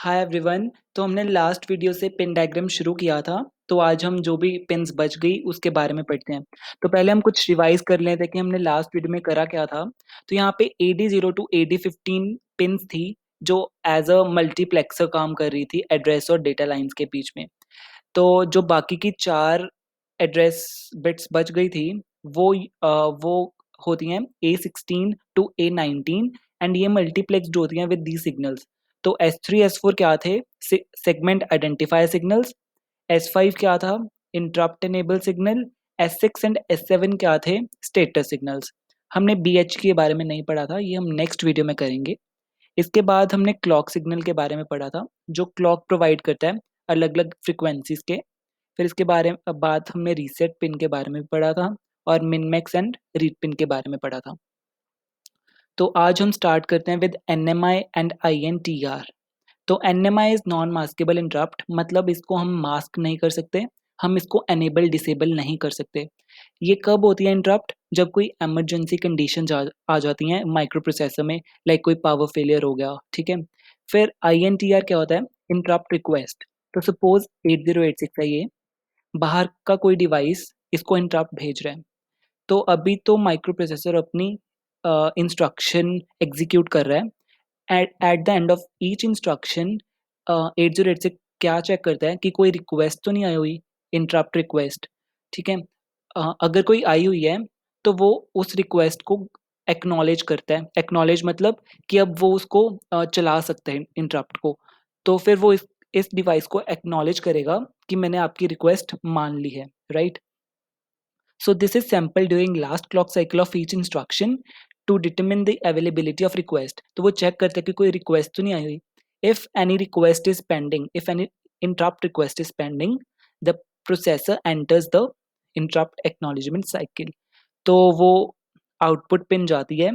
Hi everyone. तो हमने last video से पिन डायग्राम शुरू किया था। तो आज हम जो भी पिन्स बच गई उसके बारे में पढ़ते हैं। तो पहले हम कुछ रिवाइज कर लेते हैं कि हमने लास्ट वीडियो में करा क्या था। तो यहाँ पे AD0 टू AD15 पिन्स थी जो एज अ मल्टीप्लेक्सर काम कर रही थी एड्रेस और डेटा लाइंस के बीच में। तो जो बाकी की 4 एड्रेस बिट्स बच गई थी वो होती हैं A16 टू A19 एंड ये मल्टीप्लेक्स्ड होती हैं विद दी सिग्नल्स। तो S3 S4 क्या थे? Segment identifier signals. S5 क्या था? Interrupt enable signal. S6 and S7 क्या थे? Status signals. हमने BH के बारे में नहीं पढ़ा था, ये हम नेक्स्ट वीडियो में करेंगे। इसके बाद हमने क्लॉक सिग्नल के बारे में पढ़ा था जो क्लॉक प्रोवाइड करता है अलग अलग फ्रिक्वेंसीज के। फिर इसके बाद हमने रीसेट पिन के बारे में भी पढ़ा था और min max and read pin के बारे में पढ़ा था। तो आज हम स्टार्ट करते हैं विद NMI एंड INTR। तो NMI is non maskable interrupt, मतलब इसको हम मास्क नहीं कर सकते, हम इसको एनेबल डिसेबल नहीं कर सकते। ये कब होती है इंटरप्ट? जब कोई इमरजेंसी कंडीशन आ जाती हैं माइक्रो प्रोसेसर में, लाइक कोई पावर फेलियर हो गया, ठीक है। फिर INTR क्या होता है? Interrupt request. तो सपोज 8086 है, ये बाहर का कोई डिवाइस इसको इंटरप्ट भेज रहा है। तो अभी तो माइक्रो प्रोसेसर अपनी इंस्ट्रक्शन एग्जीक्यूट कर रहा है। At the end of each instruction 8086 क्या चेक करता है कि कोई रिक्वेस्ट तो नहीं आई हुई, इंटरप्ट रिक्वेस्ट, ठीक है। अगर कोई आई हुई है तो वो उस रिक्वेस्ट को एक्नॉलेज करता है। एक्नॉलेज मतलब कि अब वो उसको चला सकता है इंटरप्ट को। तो फिर वो इस डिवाइस को एक्नॉलेज करेगा कि मैंने आपकी रिक्वेस्ट मान ली है, right. So this is sampled during last clock cycle of each instruction to determine the availability of request. तो वो चेक करते हैं कि कोई रिक्वेस्ट तो नहीं आई हुई। If any request is pending, if any interrupt request is pending, the processor enters the interrupt acknowledgement cycle. तो वो आउटपुट पिन जाती है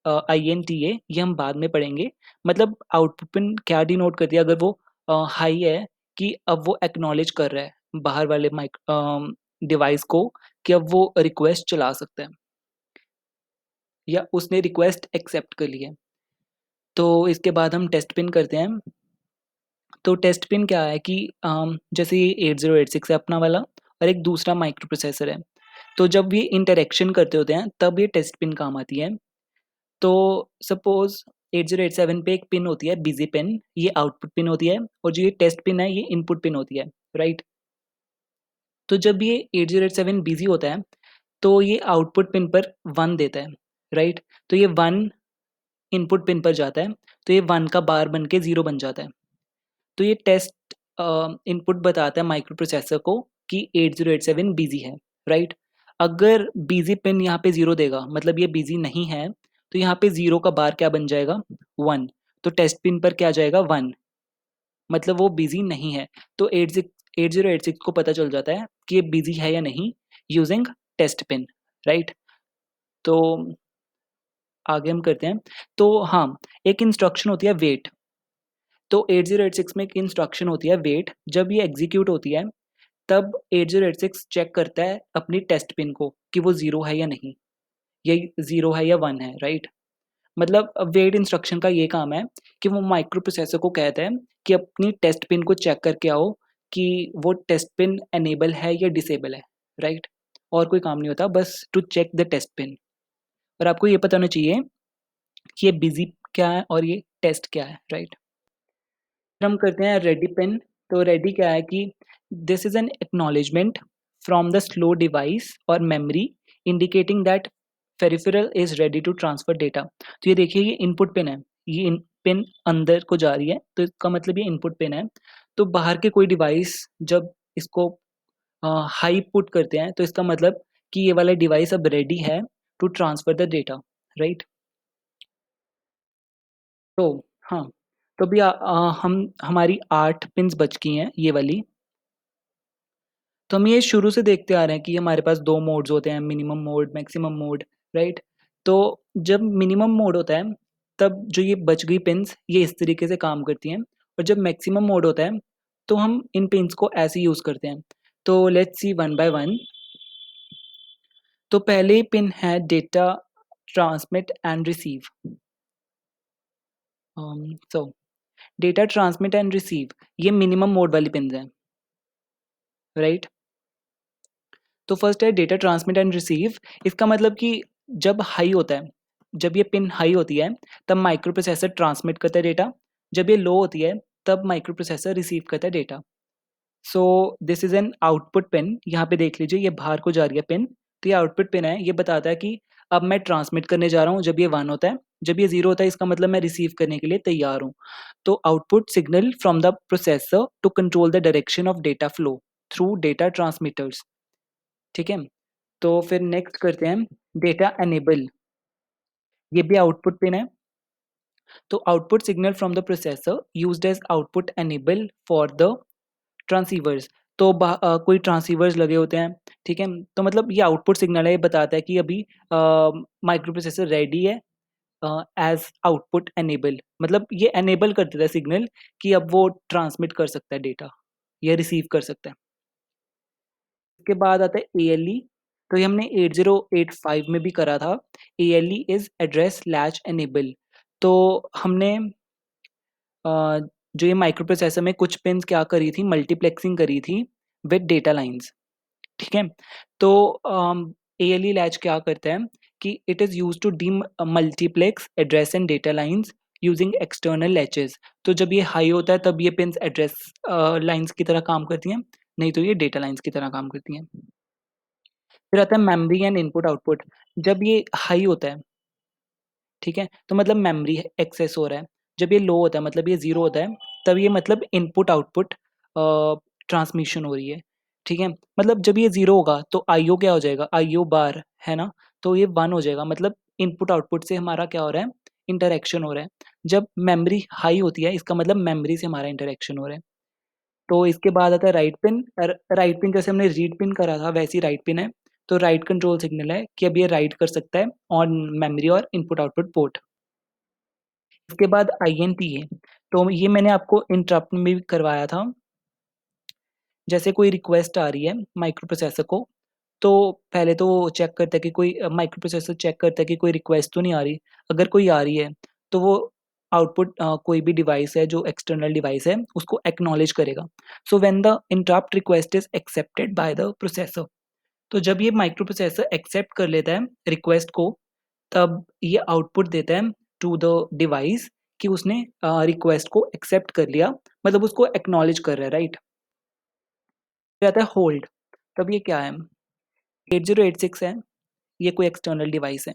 INTA, ये हम बाद में पढ़ेंगे। मतलब आउटपुट पिन क्या डिनोट करती है? अगर वो हाई है कि अब वो एक्नॉलेज कर रहा है बाहर वाले माइक डिवाइस को कि अब वो रिक्वेस्ट चला सकता है या उसने रिक्वेस्ट एक्सेप्ट कर ली है। तो इसके बाद हम टेस्ट पिन करते हैं। तो टेस्ट पिन क्या है कि जैसे ये 8086 है अपना वाला और एक दूसरा माइक्रो प्रोसेसर है। तो जब ये इंटरेक्शन करते होते हैं तब ये टेस्ट पिन काम आती है। तो सपोज 8087 पे एक पिन होती है बिजी पिन, ये आउटपुट पिन होती है, और जो ये टेस्ट पिन है ये इनपुट पिन होती है, राइट। तो जब ये 8087 बिजी होता है तो ये आउटपुट पिन पर 1 देता है, राइट। तो ये 1 इनपुट पिन पर जाता है, तो ये 1 का बार बन के 0 बन जाता है। तो ये टेस्ट इनपुट बताता है माइक्रो प्रोसेसर को कि 8087 बिजी है, राइट। अगर बिजी पिन यहाँ पे 0 देगा मतलब ये बिजी नहीं है, तो यहाँ पे 0 का बार क्या बन जाएगा? 1। तो टेस्ट पिन पर क्या जाएगा? 1, मतलब वो बिजी नहीं है। तो 8086 को पता चल जाता है कि ये बिजी है या नहीं यूजिंग टेस्ट पिन, राइट। तो आगे हम करते हैं। तो हाँ, एक इंस्ट्रक्शन होती है वेट। तो 8086 में एक इंस्ट्रक्शन होती है वेट। जब ये एग्जीक्यूट होती है तब 8086 चेक करता है अपनी टेस्ट पिन को कि वो 0 है या नहीं, ये 0 है या 1 है, राइट। मतलब वेट इंस्ट्रक्शन का ये काम है कि वो माइक्रो प्रोसेसर को कहता है कि अपनी टेस्ट पिन को चेक करके आओ कि वो टेस्ट पिन एनेबल है या डिसेबल है, राइट। और कोई काम नहीं होता, बस to check the test pin. और आपको ये पता होना चाहिए कि ये बिजी क्या है और ये टेस्ट क्या है, राइट। हम करते हैं रेडी पिन। तो रेडी क्या है कि this is an acknowledgement from the slow device और memory indicating that peripheral is ready to transfer data. तो ये देखिए ये इनपुट पिन है, ये पिन अंदर को जा रही है तो इसका मतलब ये इनपुट पिन है। तो बाहर के कोई डिवाइस जब इसको हाई पुट करते हैं तो इसका मतलब कि ये वाला डिवाइस अब रेडी है to transfer the data, right. तो हाँ, तो अभी हम हमारी 8 पिन्स बच गई हैं ये वाली। तो हम ये शुरू से देखते आ रहे हैं कि हमारे पास 2 मोड्स होते हैं, minimum mode, maximum mode, right. तो जब मिनिमम मोड होता है तब जो ये बच गई पिन्स ये इस तरीके से काम करती हैं, और जब मैक्सिमम मोड होता है तो हम इन पिन्स को ऐसे यूज़ करते हैं। तो let's see one by one. तो पहले पिन है data transmit and receive. So data transmit and receive ये मिनिमम मोड वाली पिन्स हैं, राइट? तो फर्स्ट है डेटा ट्रांसमिट एंड रिसीव। इसका मतलब कि जब हाई होता है, जब ये पिन हाई होती है तब माइक्रो प्रोसेसर ट्रांसमिट करता है डेटा, जब ये लो होती है तब माइक्रो प्रोसेसर रिसीव करता है data. So this is an output pin. यहाँ पे देख लीजिए ये बाहर को जा रही है पिन, तो ये आउटपुट पिन है। ये बताता है कि अब मैं ट्रांसमिट करने जा रहा हूँ जब ये 1 होता है, जब ये 0 होता है इसका मतलब मैं रिसीव करने के लिए तैयार हूँ। तो output signal from the processor to control the direction of data flow through data transmitters, ठीक है? तो फिर नेक्स्ट करते हैं डेटा एनेबल। ये भी आउटपुट पिन है। तो output signal from the processor used as output enable for the transceivers. तो कोई ट्रांसीवर्स लगे होते हैं, ठीक है? तो मतलब ये आउटपुट सिग्नल है, ये बताता है कि अभी माइक्रो प्रोसेसर रेडी है एज आउटपुट एनेबल। मतलब ये एनेबल कर देता है सिग्नल कि अब वो ट्रांसमिट कर सकता है डेटा या रिसीव कर सकता है। उसके बाद आता है एएलई। तो ये हमने 8085 में भी करा था। ALE is address latch enable. तो हमने जो ये माइक्रो प्रोसेसर में कुछ पिन्स क्या करी थी, मल्टीप्लेक्सिंग करी थी विद डेटा लाइंस, ठीक है? तो एएलई लैच क्या करता है कि it is used to demultiplex address and data lines using external latches. तो जब ये हाई होता है तब ये पिन्स एड्रेस लाइंस की तरह काम करती हैं, नहीं तो ये डेटा लाइंस की तरह काम करती हैं। फिर आता है मेमोरी एंड इनपुट आउटपुट। जब ये हाई होता है, ठीक है? तो मतलब मेमोरी एक्सेस हो रहा है। जब ये लो होता है मतलब ये 0 होता है, तब ये मतलब इनपुट आउटपुट ट्रांसमिशन हो रही है, ठीक है? मतलब जब ये 0 होगा तो आईओ क्या हो जाएगा? आईओ बार, है ना? तो ये 1 हो जाएगा, मतलब इनपुट आउटपुट से हमारा क्या हो रहा है? इंटरैक्शन हो रहा है। जब मेमोरी हाई होती है इसका मतलब मेमोरी से हमारा इंटरैक्शन हो रहा है। तो इसके बाद आता है राइट पिन। राइट पिन जैसे हमने रीड पिन करा था वैसे ही राइट पिन है। तो राइट कंट्रोल सिग्नल है कि अब ये राइट कर सकता है ऑन मेमोरी और इनपुट आउटपुट पोर्ट। इसके बाद आईएनटी है। तो ये मैंने आपको इंटरप्ट में भी करवाया था। जैसे कोई रिक्वेस्ट आ रही है माइक्रो प्रोसेसर को, तो पहले तो वो चेक करता है कि कोई माइक्रो प्रोसेसर चेक करता है कि कोई रिक्वेस्ट तो नहीं आ रही। अगर कोई आ रही है तो वो आउटपुट कोई भी डिवाइस है जो एक्सटर्नल डिवाइस है उसको एक्नॉलेज करेगा। So when the interrupt request is accepted by the processor, तो जब ये माइक्रो प्रोसेसर एक्सेप्ट कर लेता है रिक्वेस्ट को, तब ये आउटपुट देता है टू द डिवाइस कि उसने रिक्वेस्ट को एक्सेप्ट कर लिया, मतलब उसको एक्नॉलेज कर रहा है, राइट? फिर आता है होल्ड। तब ये क्या है? 8086 है, ये कोई एक्सटर्नल डिवाइस है।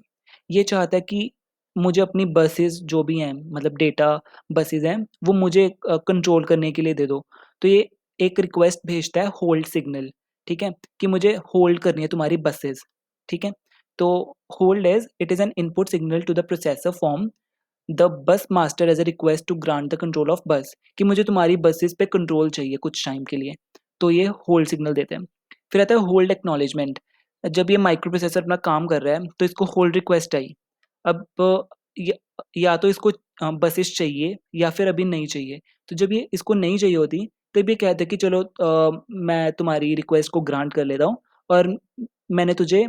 ये चाहता है कि मुझे अपनी बसेस जो भी हैं, मतलब डेटा बसेस हैं, वो मुझे कंट्रोल करने के लिए दे दो। तो ये एक रिक्वेस्ट भेजता है होल्ड सिग्नल, ठीक है? कि मुझे होल्ड करनी है तुम्हारी बसेस, ठीक है? तो hold is it is an input signal to the processor from the bus master as a request to grant the control of bus, कि मुझे तुम्हारी बसेस पे कंट्रोल चाहिए कुछ टाइम के लिए। तो ये होल्ड सिग्नल देते हैं। फिर आता है होल्ड एक्नॉलेजमेंट। जब ये माइक्रो प्रोसेसर अपना काम कर रहा है तो इसको होल्ड रिक्वेस्ट आई। अब या, या तो इसको बसेस चाहिए या फिर अभी नहीं चाहिए। तो जब ये इसको नहीं चाहिए होती तब ये कहते हैं कि चलो मैं तुम्हारी रिक्वेस्ट को ग्रांट कर लेता हूँ और मैंने तुझे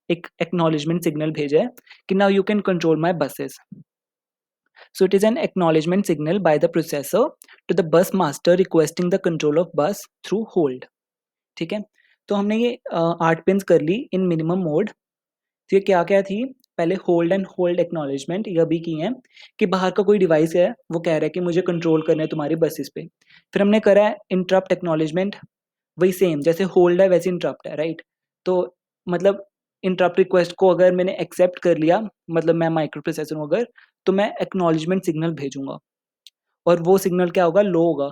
एक एक्नॉलेजमेंट सिग्नल भेजा है कि now you can control my buses. So it is an acknowledgement signal by the processor to the bus master requesting the control of bus through hold. ठीक है? तो हमने ये 8 पिन्स कर ली इन मिनिमम मोड। तो ये क्या-क्या थी? पहले होल्ड एंड होल्ड एक्नॉलेजमेंट ये अभी की हैं कि बाहर का कोई डिवाइस है, वो कह रहा है कि मुझे कंट्रोल करना है तुम्हारी बसेस पे। फिर हमने करा है इंटरप्ट एक्नॉलेजमेंट, वही सेम जैसे होल्ड है वैसे इंटरप्ट है, राइट? तो मतलब इंटरप्ट रिक्वेस्ट को अगर मैंने एक्सेप्ट कर लिया, मतलब मैं माइक्रो प्रोसेसर हूँ अगर, तो मैं एक्नॉलेजमेंट सिग्नल भेजूँगा और वो सिग्नल क्या होगा? लो होगा।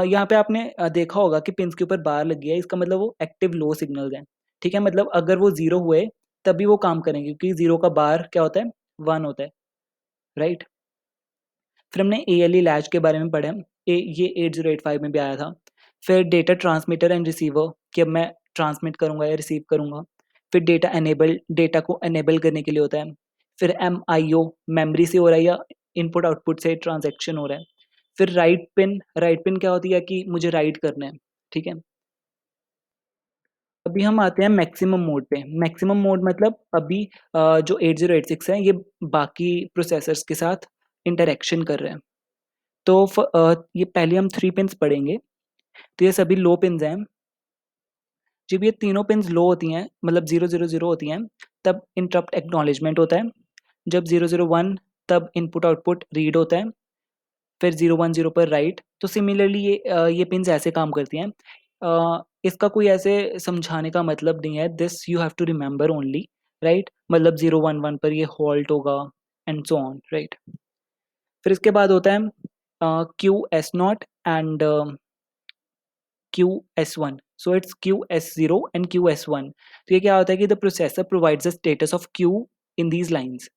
यहाँ पे आपने देखा होगा कि पिन्स के ऊपर बार लगी है, इसका मतलब वो एक्टिव लो सिग्नल्स हैं, ठीक है? मतलब अगर वो 0 हुए तभी वो काम करेंगे क्योंकि 0 का बार क्या होता है? 1 होता है, राइट? फिर हमने एएलई लैच के बारे में पढ़ा है। ये 8085 में भी आया था। फिर डेटा ट्रांसमीटर एंड रिसीवर कि अब मैं ट्रांसमिट करूँगा या रिसीव करूँगा। फिर डेटा एनेबल, डेटा को एनेबल करने के लिए होता है। फिर एमआईओ, मेमोरी से हो रहा है या इनपुट आउटपुट से ट्रांज़ैक्शन हो रहा है। फिर राइट पिन क्या होती है कि मुझे राइट करना है, ठीक है? अभी हम आते हैं मैक्सिमम मोड पे। मैक्सिमम मोड मतलब अभी जो 8086 है ये बाकी प्रोसेसर्स के साथ इंटरैक्शन कर रहा है। तो ये पहले हम 3 पिन्स पढ़ेंगे। तो ये सभी लो पिन्स हैं। जब ये तीनों पिन्स लो होती हैं, मतलब 000 होती हैं, तब इंटरप्ट एक्नॉलेजमेंट होता है। जब 001 तब इनपुट आउटपुट रीड होता है, फिर 010 पर राइट। तो सिमिलरली ये पिन्स ऐसे काम करती हैं। इसका कोई ऐसे समझाने का मतलब नहीं है, this you have to remember only, right. मतलब 011 पर ये हॉल्ट होगा एंड सो ऑन, राइट। फिर इसके बाद होता है QS0 and QS1। So it's QS0 and QS1। तो ये क्या होता है कि the processor provides the status of Q in these lines.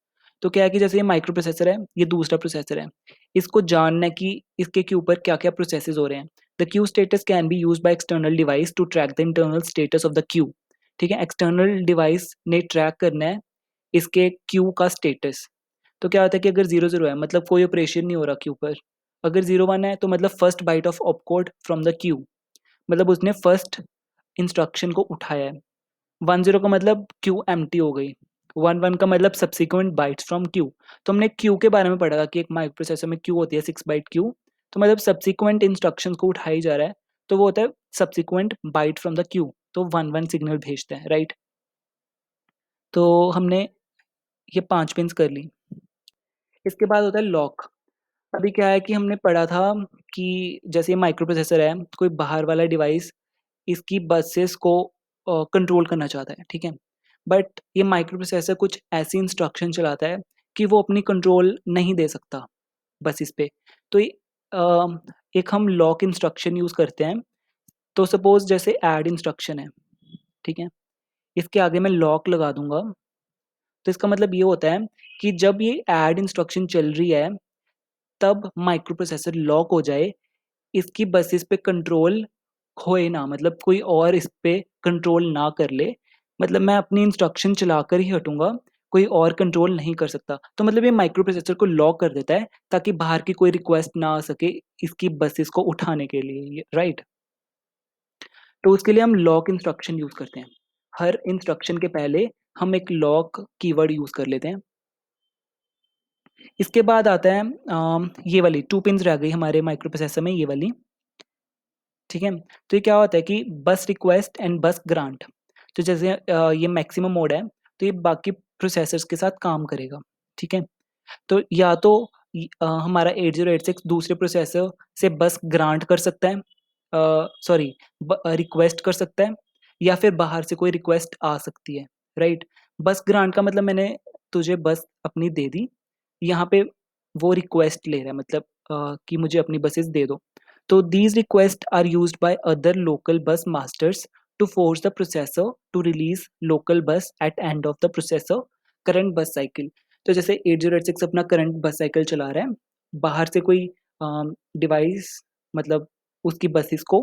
तो क्या है कि जैसे ये माइक्रो प्रोसेसर है, ये दूसरा प्रोसेसर है, इसको जानना है कि इसके क्यू पर क्या क्या प्रोसेसेस हो रहे हैं। The queue status can be use by external device to track the internal status of the queue. ठीक है, एक्सटर्नल डिवाइस ने ट्रैक करना है इसके क्यू का स्टेटस। तो क्या होता है कि अगर 0 0 है मतलब कोई ऑपरेशन नहीं हो रहा क्यू पर, अगर 0 1 है तो मतलब first byte of opcode from the queue, मतलब उसने फर्स्ट इंस्ट्रक्शन को उठाया है। 10 का मतलब क्यू एम्प्टी हो गई, 11 का मतलब सब्सिक्वेंट बाइट्स फ्रॉम क्यू। तो हमने क्यू के बारे में पढ़ा था कि एक माइक्रो प्रोसेसर में क्यू होती है 6 बाइट क्यू। तो मतलब सब्सिक्वेंट इंस्ट्रक्शंस को उठाई जा रहा है, तो वो होता है subsequent byte from the queue. तो 11 सिग्नल भेजता है, राइट। तो हमने ये 5 पिन्स कर ली। इसके बाद होता है लॉक। अभी क्या है कि हमने पढ़ा था कि जैसे ये माइक्रो प्रोसेसर है, कोई बाहर वाला डिवाइस इसकी बसेस को कंट्रोल करना चाहता है, ठीक है। बट ये माइक्रो प्रोसेसर कुछ ऐसी इंस्ट्रक्शन चलाता है कि वो अपनी कंट्रोल नहीं दे सकता बसेस पे। तो एक हम लॉक इंस्ट्रक्शन यूज़ करते हैं। तो सपोज़ जैसे ऐड इंस्ट्रक्शन है, ठीक है। इसके आगे मैं लॉक लगा दूँगा, तो इसका मतलब ये होता है कि जब ये ऐड इंस्ट्रक्शन चल रही है, तब माइक्रो प्रोसेसर लॉक हो जाए, इसकी बसेस पे कंट्रोल खोए ना, मतलब कोई और इस पे कंट्रोल ना कर ले। मतलब मैं अपनी इंस्ट्रक्शन चलाकर ही हटूँगा, कोई और कंट्रोल नहीं कर सकता। तो मतलब ये माइक्रो प्रोसेसर को लॉक कर देता है ताकि बाहर की कोई रिक्वेस्ट ना आ सके इसकी बसेस को उठाने के लिए, ये राइट। तो उसके लिए हम लॉक इंस्ट्रक्शन यूज़ करते हैं। हर इंस्ट्रक्शन के पहले हम एक लॉक कीवर्ड यूज़ कर लेते हैं। इसके बाद आता है ये वाली 2 पिन्स रह गई हमारे माइक्रो प्रोसेसर में, ये वाली, ठीक है। तो ये क्या होता है कि बस रिक्वेस्ट एंड बस ग्रांट। तो जैसे ये मैक्सिमम मोड है, तो ये बाकी प्रोसेसर्स के साथ काम करेगा, ठीक है। तो या तो हमारा 8086 दूसरे प्रोसेसर से बस ग्रांट कर सकता है, सॉरी, रिक्वेस्ट कर सकता है, या फिर बाहर से कोई रिक्वेस्ट आ सकती है, राइट। बस ग्रांट का मतलब मैंने तुझे बस अपनी दे दी, यहाँ पे वो रिक्वेस्ट ले रहा है, मतलब कि मुझे अपनी बसेस दे दो। तो these requests are used by other local bus masters to force the processor to release local bus at end of the processor current bus cycle। तो जैसे 8086 अपना करंट बस साइकिल चला रहा है, बाहर से कोई डिवाइस मतलब उसकी बसेस को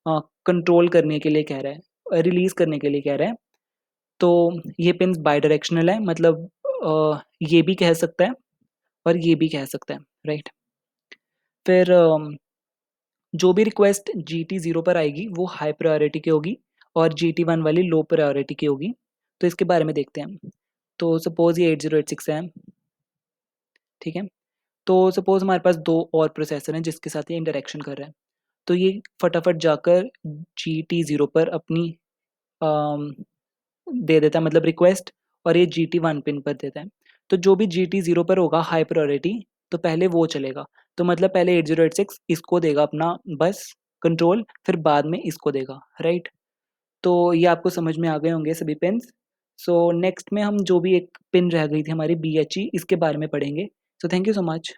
कंट्रोल करने के लिए कह रहा है, रिलीज करने के लिए कह रहा है। तो ये पिन्स बाई डायरेक्शनल है, मतलब ये भी कह सकता है और ये भी कह सकता है, राइट। फिर जो भी रिक्वेस्ट GT0 पर आएगी वो हाई प्रायोरिटी की होगी और GT1 वाली लो प्रायोरिटी की होगी। तो इसके बारे में देखते हैं। तो सपोज़ ये 8086 है, ठीक है। तो सपोज़ हमारे पास 2 और प्रोसेसर हैं जिसके साथ ये इंटरैक्शन कर रहा है। तो ये फटाफट जाकर GT0 पर अपनी अम, दे देता है, मतलब रिक्वेस्ट, और ये GT1 पिन पर देता है। तो जो भी GT0 पर होगा हाई प्रायोरिटी, तो पहले वो चलेगा। तो मतलब पहले 8086 इसको देगा अपना बस कंट्रोल, फिर बाद में इसको देगा, राइट। तो ये आपको समझ में आ गए होंगे सभी पिन्स। सो नेक्स्ट में हम जो भी एक पिन रह गई थी हमारी BHE, इसके बारे में पढ़ेंगे। So thank you so much.